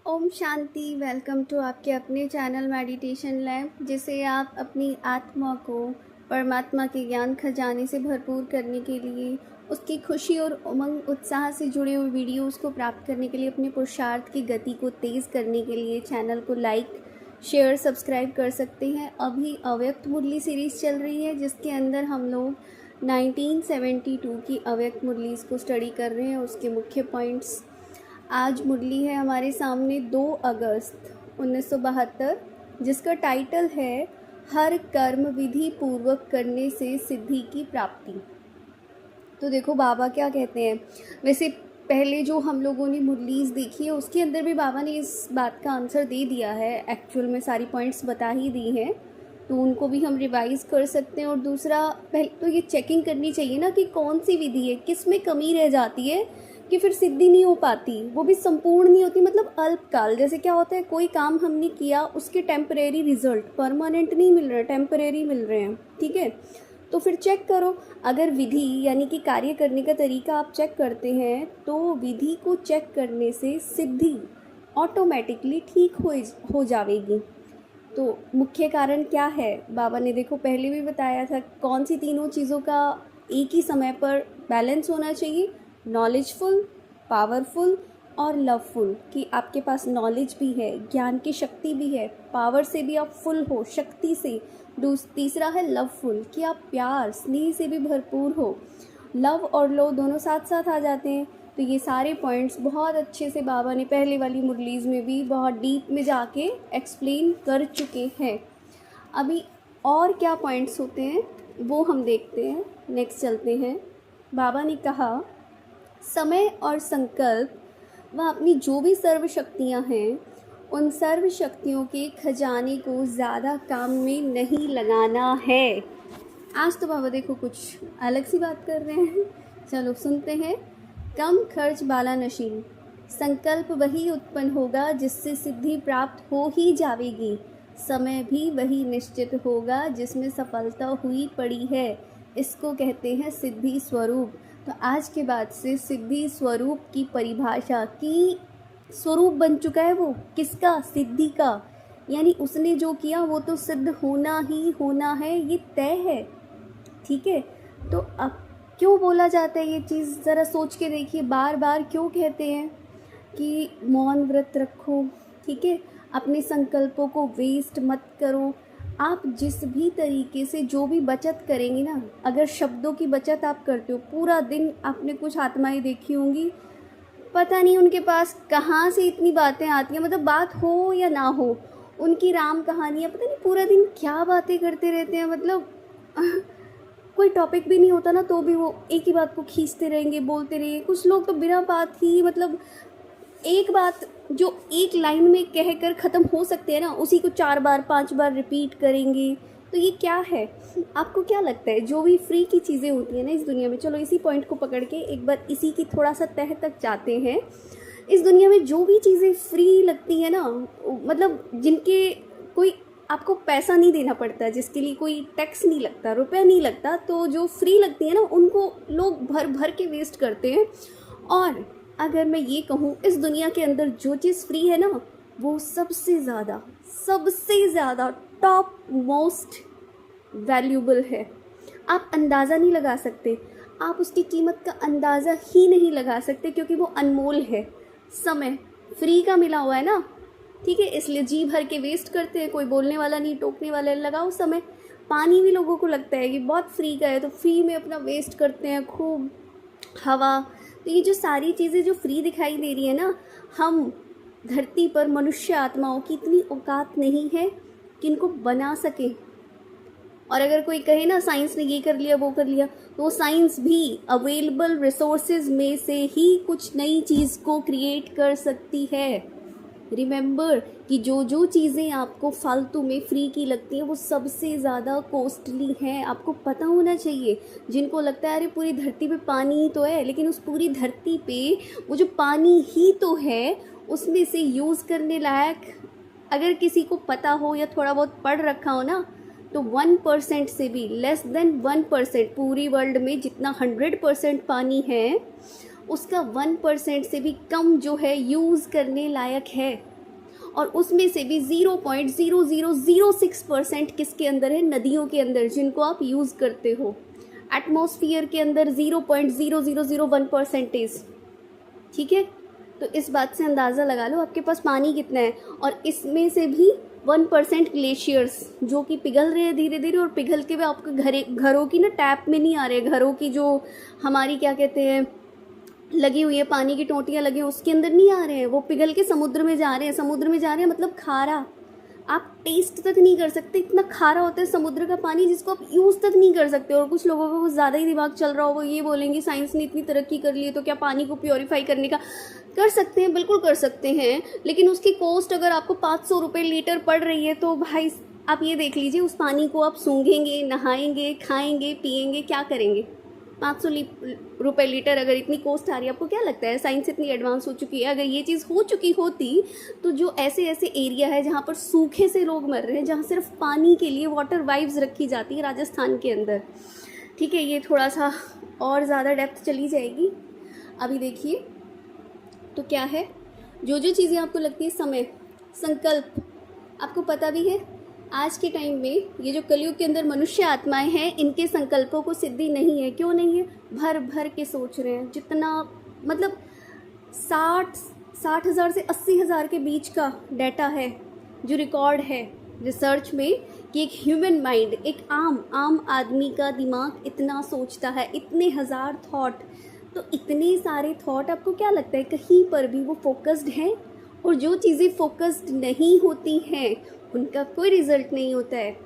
Om Shanti. Welcome to आपके अपने channel meditation lab, जिसे आप अपनी आत्मा को परमात्मा के ज्ञान खजाने से भरपूर करने के लिए, उसकी खुशी और उमंग उत्साह से जुड़े हुए वीडियोस को प्राप्त करने के लिए, अपने पुरुषार्थ की गति को तेज़ करने के लिए चैनल को लाइक शेयर सब्सक्राइब कर सकते हैं। अभी अव्यक्त मुरली सीरीज़ चल रही है, जिसके अंदर हम लोग 1972 की अव्यक्त मुरलीज़ को स्टडी कर रहे हैं, उसके मुख्य पॉइंट्स। आज मुरली है हमारे सामने 2 अगस्त 1972, जिसका टाइटल है हर कर्म विधि पूर्वक करने से सिद्धि की प्राप्ति। तो देखो बाबा क्या कहते हैं। वैसे पहले जो हम लोगों ने मुरलीज़ देखी है उसके अंदर भी बाबा ने इस बात का आंसर दे दिया है, एक्चुअल में सारी पॉइंट्स बता ही दी हैं, तो उनको भी हम रिवाइज़ कर सकते हैं। और दूसरा, पहले तो ये चेकिंग करनी चाहिए ना कि कौन सी विधि है, किस में कमी रह जाती है कि फिर सिद्धि नहीं हो पाती, वो भी संपूर्ण नहीं होती, मतलब अल्पकाल। जैसे क्या होता है, कोई काम हमने किया, उसके टेम्परेरी रिजल्ट परमानेंट नहीं मिल रहे, टेम्परेरी मिल रहे हैं, ठीक है। तो फिर चेक करो, अगर विधि यानी कि कार्य करने का तरीका आप चेक करते हैं तो विधि को चेक करने से सिद्धि ऑटोमेटिकली ठीक हो जाएगी। तो मुख्य कारण क्या है, बाबा ने देखो पहले भी बताया था, कौन सी तीनों चीज़ों का एक ही समय पर बैलेंस होना चाहिए। नॉलेजफुल, पावरफुल और लवफुल, कि आपके पास नॉलेज भी है, ज्ञान की शक्ति भी है, पावर से भी आप फुल हो, शक्ति से। तीसरा है लवफुल, कि आप प्यार स्नेह से भी भरपूर हो। लव और लो दोनों साथ साथ आ जाते हैं। तो ये सारे पॉइंट्स बहुत अच्छे से बाबा ने पहले वाली मुरलीज़ में भी बहुत डीप में जाके एक्सप्लेन कर चुके हैं। अभी और क्या पॉइंट्स होते हैं वो हम देखते हैं। नेक्स्ट चलते हैं। बाबा ने कहा, समय और संकल्प व अपनी जो भी सर्व शक्तियाँ हैं, उन सर्व शक्तियों के खजाने को ज़्यादा काम में नहीं लगाना है। आज तो बाबा देखो कुछ अलग सी बात कर रहे हैं, चलो सुनते हैं। कम खर्च वाला नशीन, संकल्प वही उत्पन्न होगा जिससे सिद्धि प्राप्त हो ही जाएगी। समय भी वही निश्चित होगा जिसमें सफलता हुई पड़ी है। इसको कहते हैं सिद्धि स्वरूप। तो आज के बाद से सिद्धि स्वरूप की परिभाषा की, स्वरूप बन चुका है वो किसका, सिद्धि का। यानी उसने जो किया वो तो सिद्ध होना ही होना है, ये तय है, ठीक है। तो अब क्यों बोला जाता है ये चीज़, ज़रा सोच के देखिए। बार बार क्यों कहते हैं कि मौन व्रत रखो, ठीक है, अपने संकल्पों को वेस्ट मत करो। आप जिस भी तरीके से जो भी बचत करेंगे ना, अगर शब्दों की बचत आप करते हो, पूरा दिन आपने कुछ आत्माएं देखी होंगी, पता नहीं उनके पास कहाँ से इतनी बातें आती हैं, मतलब बात हो या ना हो, उनकी राम कहानियाँ, पता नहीं पूरा दिन क्या बातें करते रहते हैं, मतलब कोई टॉपिक भी नहीं होता ना तो भी वो एक ही बात को खींचते रहेंगे, बोलते रहेंगे। कुछ लोग तो बिना बात ही, मतलब एक बात जो एक लाइन में कहकर ख़त्म हो सकते हैं ना, उसी को 4 बार 5 बार रिपीट करेंगे। तो ये क्या है, आपको क्या लगता है, जो भी फ्री की चीज़ें होती हैं ना इस दुनिया में, चलो इसी पॉइंट को पकड़ के एक बार इसी की थोड़ा सा तह तक जाते हैं। इस दुनिया में जो भी चीज़ें फ्री लगती हैं ना, मतलब जिनके कोई आपको पैसा नहीं देना पड़ता, जिसके लिए कोई टैक्स नहीं लगता, रुपया नहीं लगता, तो जो फ्री लगती है ना उनको लोग भर भर के वेस्ट करते हैं। और अगर मैं ये कहूँ, इस दुनिया के अंदर जो चीज़ फ्री है ना, वो सबसे ज़्यादा टॉप मोस्ट वैल्यूबल है। आप अंदाज़ा नहीं लगा सकते, आप उसकी कीमत का अंदाज़ा ही नहीं लगा सकते, क्योंकि वो अनमोल है। समय फ्री का मिला हुआ है ना, ठीक है, इसलिए जी भर के वेस्ट करते हैं, कोई बोलने वाला नहीं, टोकने वाला, लगाओ समय। पानी भी लोगों को लगता है कि बहुत फ्री का है, तो फ्री में अपना वेस्ट करते हैं खूब। हवा, तो ये जो सारी चीज़ें जो फ्री दिखाई दे रही है ना, हम धरती पर मनुष्य आत्माओं की इतनी औकात नहीं है कि इनको बना सके। और अगर कोई कहे ना साइंस ने ये कर लिया वो कर लिया, तो साइंस भी अवेलेबल रिसोर्सेज में से ही कुछ नई चीज़ को क्रिएट कर सकती है। रिमेंबर कि जो जो चीज़ें आपको फालतू में फ्री की लगती हैं वो सबसे ज़्यादा कॉस्टली हैं, आपको पता होना चाहिए। जिनको लगता है अरे पूरी धरती पे पानी ही तो है, लेकिन उस पूरी धरती पे वो जो पानी ही तो है, उसमें से यूज़ करने लायक अगर किसी को पता हो या थोड़ा बहुत पढ़ रखा हो ना, तो 1% से भी लेस देन 1%, पूरी वर्ल्ड में जितना 100% पानी है उसका 1% से भी कम जो है यूज़ करने लायक है। और उसमें से भी 0.0006% किसके अंदर है, नदियों के अंदर, जिनको आप यूज़ करते हो। एटमॉस्फियर के अंदर 0.0001%। ठीक है, तो इस बात से अंदाज़ा लगा लो आपके पास पानी कितना है। और इसमें से भी 1% ग्लेशियर्स जो कि पिघल रहे हैं धीरे धीरे, और पिघल के भी आपके घरों की ना टैप में नहीं आ रहे, घरों की जो हमारी क्या कहते हैं लगी हुई है, पानी की टोंटियाँ लगी हैं, उसके अंदर नहीं आ रहे हैं, वो पिघल के समुद्र में जा रहे हैं। समुद्र में जा रहे हैं मतलब खारा, आप टेस्ट तक नहीं कर सकते, इतना खारा होता है समुद्र का पानी जिसको आप यूज़ तक नहीं कर सकते। और कुछ लोगों का कुछ ज़्यादा ही दिमाग चल रहा हो, वो ये बोलेंगे साइंस ने इतनी तरक्की कर ली है तो क्या पानी को प्योरीफाई करने का कर सकते हैं, बिल्कुल कर सकते हैं, लेकिन उसकी कॉस्ट अगर आपको 500 रुपये लीटर पड़ रही है तो भाई आप ये देख लीजिए, उस पानी को आप सूंघेंगे, नहाएंगे, खाएंगे, पिएंगे, क्या करेंगे। 500 रुपये लीटर अगर इतनी कॉस्ट आ रही है, आपको क्या लगता है साइंस इतनी एडवांस हो चुकी है? अगर ये चीज़ हो चुकी होती तो जो ऐसे ऐसे एरिया है जहाँ पर सूखे से लोग मर रहे हैं, जहाँ सिर्फ पानी के लिए वाटर वाइव्स रखी जाती है राजस्थान के अंदर, ठीक है, ये थोड़ा सा और ज़्यादा डेप्थ चली जाएगी। अभी देखिए तो क्या है, जो जो चीज़ें आपको लगती है, समय, संकल्प, आपको पता भी है आज के टाइम में ये जो कलयुग के अंदर मनुष्य आत्माएं हैं, इनके संकल्पों को सिद्धि नहीं है। क्यों नहीं है? भर भर के सोच रहे हैं, जितना मतलब 60,000 से 80,000 के बीच का डाटा है जो रिकॉर्ड है रिसर्च में, कि एक ह्यूमन माइंड, एक आम आदमी का दिमाग इतना सोचता है, इतने हज़ार थॉट। तो इतने सारे थॉट, आपको क्या लगता है कहीं पर भी वो फोकस्ड हैं? और जो चीज़ें फोकस्ड नहीं होती हैं उनका कोई रिजल्ट नहीं होता है।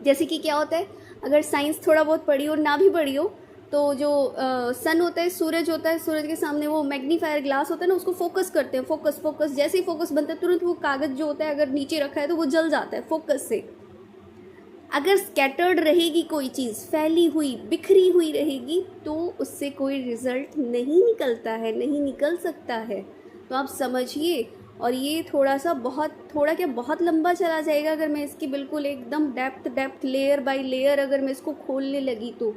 जैसे कि क्या होता है, अगर साइंस थोड़ा बहुत पढ़ी हो, ना भी पढ़ी हो, तो जो सन होता है, सूरज होता है, सूरज के सामने वो मैग्नीफायर ग्लास होता है ना, उसको फोकस करते हैं, फोकस जैसे ही फोकस बनता है तुरंत वो कागज़ जो होता है अगर नीचे रखा है तो वो जल जाता है फोकस से। अगर स्कैटर्ड रहेगी कोई चीज़, फैली हुई, बिखरी हुई रहेगी, तो उससे कोई रिजल्ट नहीं निकलता है, नहीं निकल सकता है। तो आप समझिए। और ये थोड़ा सा बहुत लंबा चला जाएगा अगर मैं इसकी बिल्कुल एकदम डेप्थ लेयर बाय लेयर अगर मैं इसको खोलने लगी तो।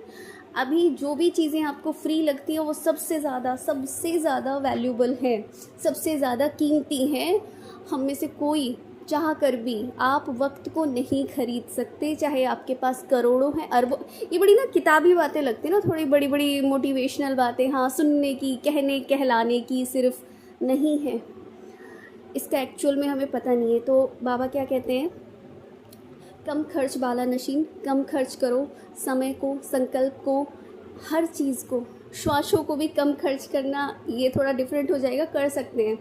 अभी जो भी चीज़ें आपको फ्री लगती हैं वो सबसे ज़्यादा वैल्यूबल है, सबसे ज़्यादा कीमती हैं। हम में से कोई चाह कर भी आप वक्त को नहीं खरीद सकते, चाहे आपके पास करोड़ों हैं, अरबों। ये बड़ी ना किताबी बातें लगती हैं ना, थोड़ी बड़ी बड़ी मोटिवेशनल बातें, हाँ सुनने की, कहने कहलाने की सिर्फ नहीं है, इसका एक्चुअल में हमें पता नहीं है। तो बाबा क्या कहते हैं, कम खर्च बाला नशीन, कम खर्च करो समय को, संकल्प को, हर चीज़ को, श्वासों को भी कम खर्च करना। ये थोड़ा डिफरेंट हो जाएगा, कर सकते हैं।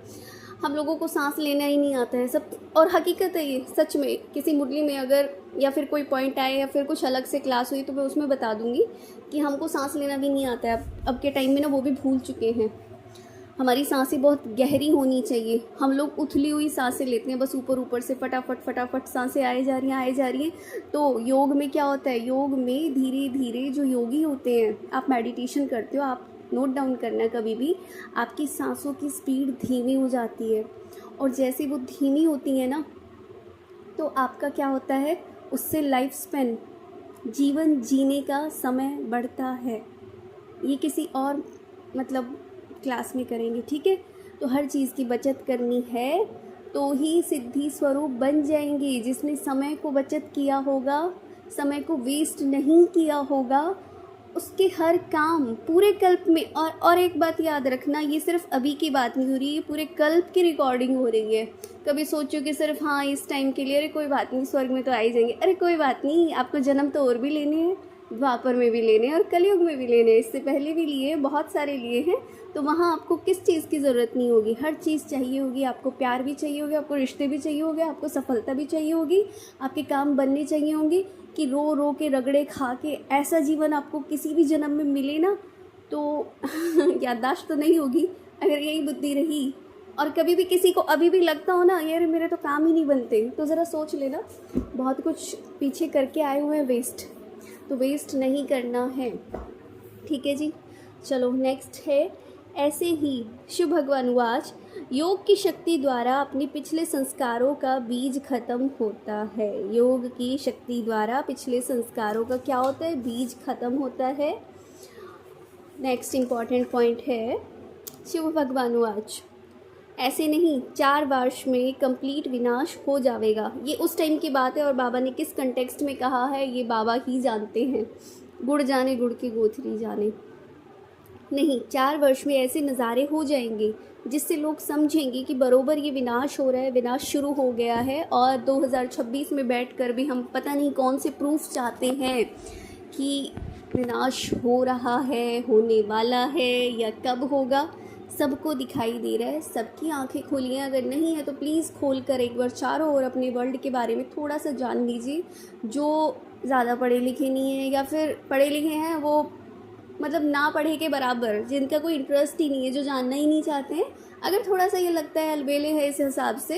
हम लोगों को सांस लेना ही नहीं आता है सब, और हकीकत है ये सच में। किसी मुरली में अगर या फिर कोई पॉइंट आए या फिर कुछ अलग से क्लास हुई तो मैं उसमें बता दूंगी कि हमको सांस लेना भी नहीं आता है। अब के टाइम में ना वो भी भूल चुके हैं। हमारी सांसें बहुत गहरी होनी चाहिए। हम लोग उथली हुई सांसें लेते हैं, बस ऊपर से फटाफट सांसें आए जा रही हैं। तो योग में क्या होता है, योग में धीरे धीरे जो योगी होते हैं, आप मेडिटेशन करते हो, आप नोट डाउन करना कभी भी, आपकी सांसों की स्पीड धीमी हो जाती है। और जैसे वो धीमी होती है ना, तो आपका क्या होता है, उससे लाइफ स्पैन, जीवन जीने का समय बढ़ता है। ये किसी और मतलब क्लास में करेंगे, ठीक है। तो हर चीज़ की बचत करनी है तो ही सिद्धि स्वरूप बन जाएंगे। जिसने समय को बचत किया होगा, समय को वेस्ट नहीं किया होगा, उसके हर काम पूरे कल्प में। और एक बात याद रखना, ये सिर्फ अभी की बात नहीं हो रही, ये पूरे कल्प की रिकॉर्डिंग हो रही है। कभी सोचो कि सिर्फ हाँ इस टाइम के लिए, अरे कोई बात नहीं स्वर्ग में तो आ ही जाएंगे, अरे कोई बात नहीं, आपको जन्म तो और भी लेने हैं, द्वापर में भी लेने हैं और कलयुग में भी लेने हैं, इससे पहले भी लिए, बहुत सारे लिए हैं। तो वहाँ आपको किस चीज़ की ज़रूरत नहीं होगी, हर चीज़ चाहिए होगी। आपको प्यार भी चाहिए होगा, आपको रिश्ते भी चाहिए होंगे, आपको सफलता भी चाहिए होगी, आपके काम बनने चाहिए होंगे। कि रो रो के रगड़े खा के ऐसा जीवन आपको किसी भी जन्म में मिले ना, तो याददाश्त तो नहीं होगी अगर यही बुद्धि रही। और कभी भी किसी को अभी भी लगता हो ना, यार मेरे तो काम ही नहीं बनते, तो ज़रा सोच लेना, बहुत कुछ पीछे करके आए हुए हैं वेस्ट, तो वेस्ट नहीं करना है, ठीक है जी। चलो नेक्स्ट है, ऐसे ही शिव भगवान वाच, योग की शक्ति द्वारा अपने पिछले संस्कारों का बीज खत्म होता है। योग की शक्ति द्वारा पिछले संस्कारों का क्या होता है, बीज खत्म होता है। नेक्स्ट इम्पॉर्टेंट पॉइंट है, शिव भगवान वाच, ऐसे नहीं, 4 वर्ष में कंप्लीट विनाश हो जाएगा। ये उस टाइम की बात है और बाबा ने किस कंटेक्स्ट में कहा है ये बाबा ही जानते हैं। गुड़ जाने गुड़ की गोथरी जाने। नहीं, 4 वर्ष में ऐसे नज़ारे हो जाएंगे जिससे लोग समझेंगे कि बरोबर ये विनाश हो रहा है, विनाश शुरू हो गया है। और 2026 में बैठकर भी हम पता नहीं कौन से प्रूफ चाहते हैं कि विनाश हो रहा है, होने वाला है या कब होगा। सबको दिखाई दे रहा है, सबकी आंखें खुली हैं। अगर नहीं है तो प्लीज़ खोल कर एक बार चारों ओर अपने वर्ल्ड के बारे में थोड़ा सा जान लीजिए। जो ज़्यादा पढ़े लिखे नहीं है या फिर पढ़े लिखे हैं वो मतलब ना पढ़े के बराबर, जिनका कोई इंटरेस्ट ही नहीं है, जो जानना ही नहीं चाहते हैं, अगर थोड़ा सा ये लगता है अलबेले है इस हिसाब से,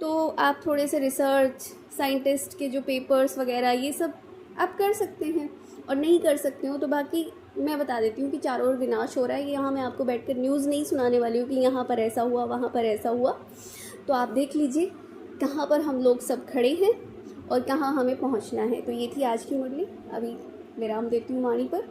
तो आप थोड़े से रिसर्च, साइंटिस्ट के जो पेपर्स वगैरह ये सब आप कर सकते हैं। और नहीं कर सकते हो तो बाकी मैं बता देती हूँ कि चारों ओर विनाश हो रहा है। यहाँ मैं आपको बैठकर न्यूज़ नहीं सुनाने वाली हूँ कि यहाँ पर ऐसा हुआ, वहाँ पर ऐसा हुआ। तो आप देख लीजिए कहाँ पर हम लोग सब खड़े हैं और कहाँ हमें पहुँचना है। तो ये थी आज की मुरली। अभी विराम देती हूँ वाणी पर।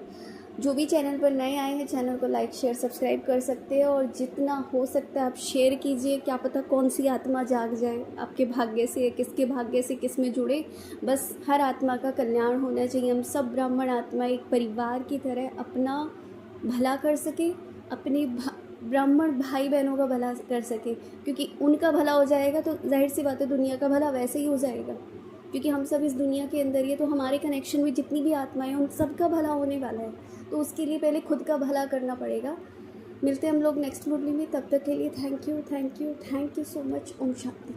जो भी चैनल पर नए आए हैं, चैनल को लाइक शेयर सब्सक्राइब कर सकते हैं और जितना हो सकता है आप शेयर कीजिए। क्या पता कौन सी आत्मा जाग जाए आपके भाग्य से, किसके भाग्य से किस में जुड़े। बस हर आत्मा का कल्याण होना चाहिए। हम सब ब्राह्मण आत्मा एक परिवार की तरह अपना भला कर सके, अपने ब्राह्मण भाई बहनों का भला कर सके, क्योंकि उनका भला हो जाएगा तो जाहिर सी बात है दुनिया का भला वैसे ही हो जाएगा, क्योंकि हम सब इस दुनिया के अंदर ही है। तो हमारे कनेक्शन में जितनी भी आत्माएं हैं उन सब का भला होने वाला है। तो उसके लिए पहले खुद का भला करना पड़ेगा। मिलते हैं हम लोग नेक्स्ट मुरली में। तब तक के लिए थैंक यू सो मच। ओम शांति।